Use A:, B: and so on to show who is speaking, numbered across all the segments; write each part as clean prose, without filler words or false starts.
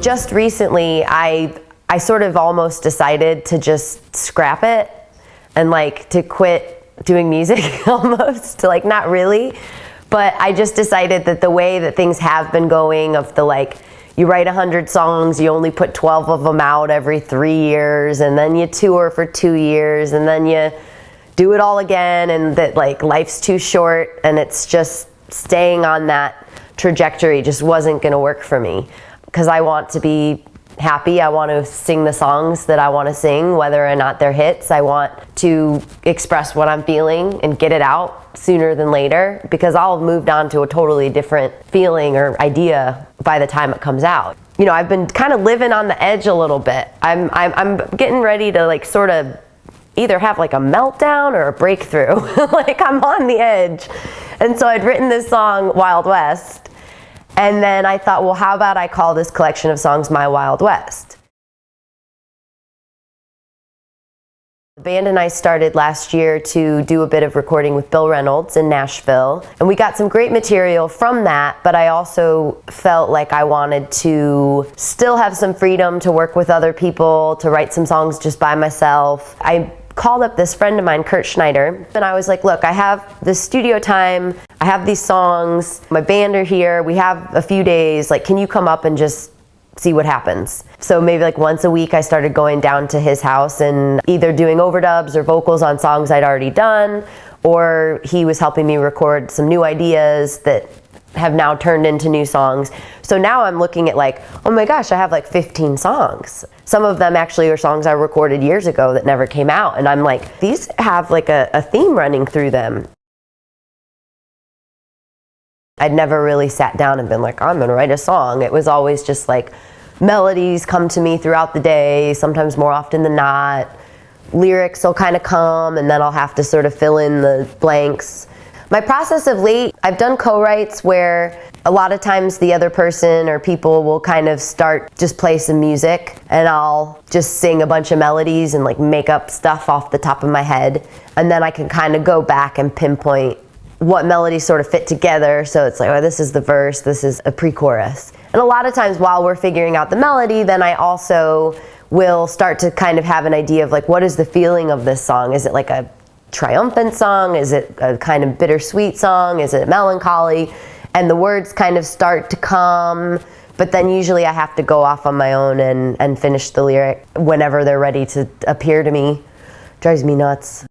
A: just recently I sort of almost decided to just scrap it and like to quit doing music almost, to like not really, but I just decided that the way that things have been going, of the like, you write 100 songs, you only put 12 of them out every 3 years, and then you tour for 2 years, and then you do it all again, and that like life's too short, and it's just staying on that trajectory just wasn't gonna work for me, because I want to be happy. I want to sing the songs that I want to sing, whether or not they're hits. I want to express what I'm feeling and get it out sooner than later, because I'll have moved on to a totally different feeling or idea by the time it comes out. You know, I've been kind of living on the edge a little bit. I'm getting ready to like sort of either have like a meltdown or a breakthrough. Like I'm on the edge. And so I'd written this song, Wild West, and then I thought, well, how about I call this collection of songs My Wild West? The band and I started last year to do a bit of recording with Bill Reynolds in Nashville, and we got some great material from that, but I also felt like I wanted to still have some freedom to work with other people, to write some songs just by myself. I called up this friend of mine, Kurt Schneider, and I was like, look, I have this studio time, I have these songs, my band are here, we have a few days, like, can you come up and just see what happens? So maybe like once a week I started going down to his house and either doing overdubs or vocals on songs I'd already done, or he was helping me record some new ideas that have now turned into new songs. So now I'm looking at like, oh my gosh, I have like 15 songs. Some of them actually are songs I recorded years ago that never came out, and I'm like, these have like a theme running through them. I'd never really sat down and been like, I'm gonna write a song. It was always just like melodies come to me throughout the day, sometimes more often than not. Lyrics will kind of come, and then I'll have to sort of fill in the blanks. My process of late, I've done co-writes where a lot of times the other person or people will kind of just play some music, and I'll just sing a bunch of melodies and like make up stuff off the top of my head, and then I can kind of go back and pinpoint what melodies sort of fit together. So it's like, oh, this is the verse, this is a pre-chorus. And a lot of times while we're figuring out the melody, then I also will start to kind of have an idea of like, what is the feeling of this song? Is it like a triumphant song? Is it a kind of bittersweet song? Is it melancholy? And the words kind of start to come, but then usually I have to go off on my own and finish the lyric whenever they're ready to appear to me. Drives me nuts.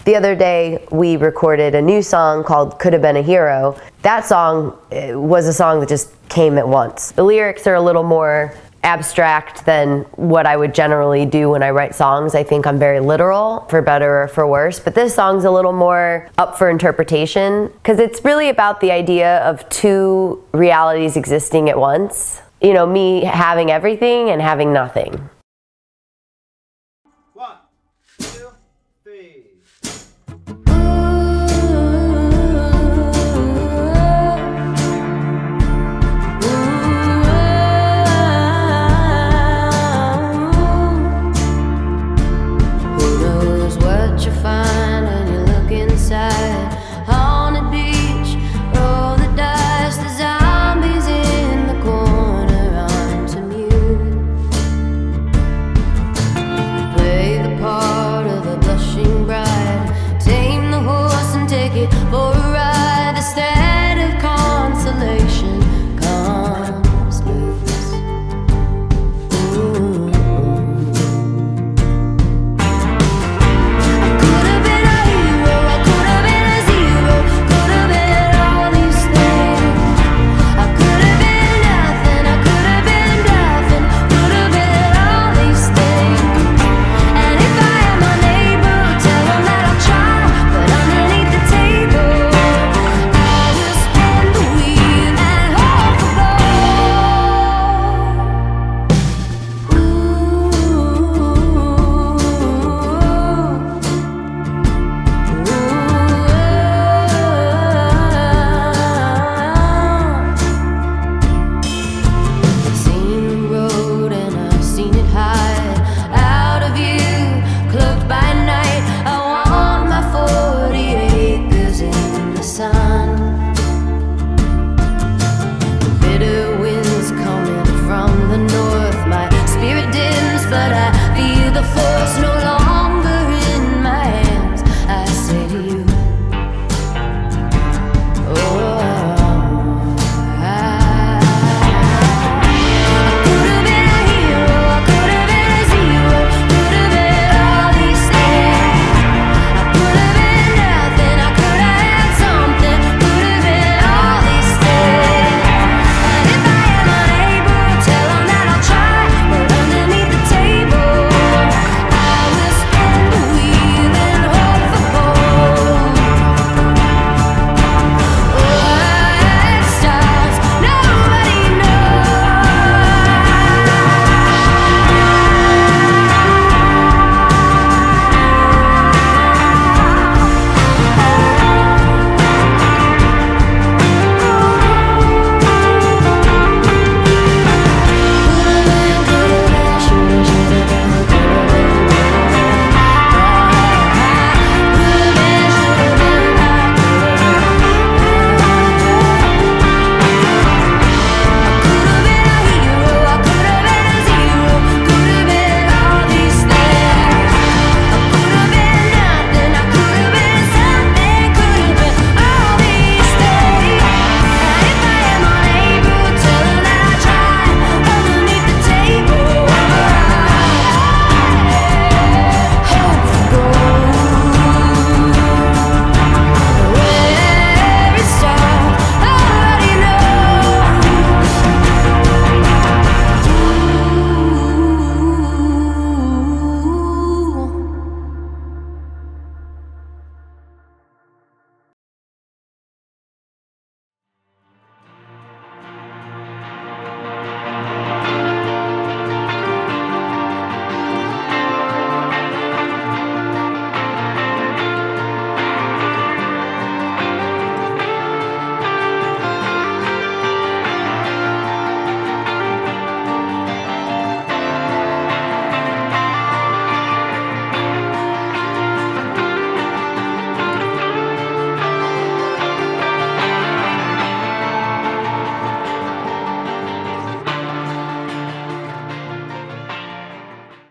A: The other day we recorded a new song called Could Have Been a Hero. That song was a song that just came at once. The lyrics are a little more abstract than what I would generally do when I write songs. I think I'm very literal, for better or for worse, but this song's a little more up for interpretation, because it's really about the idea of two realities existing at once. You know, me having everything and having nothing.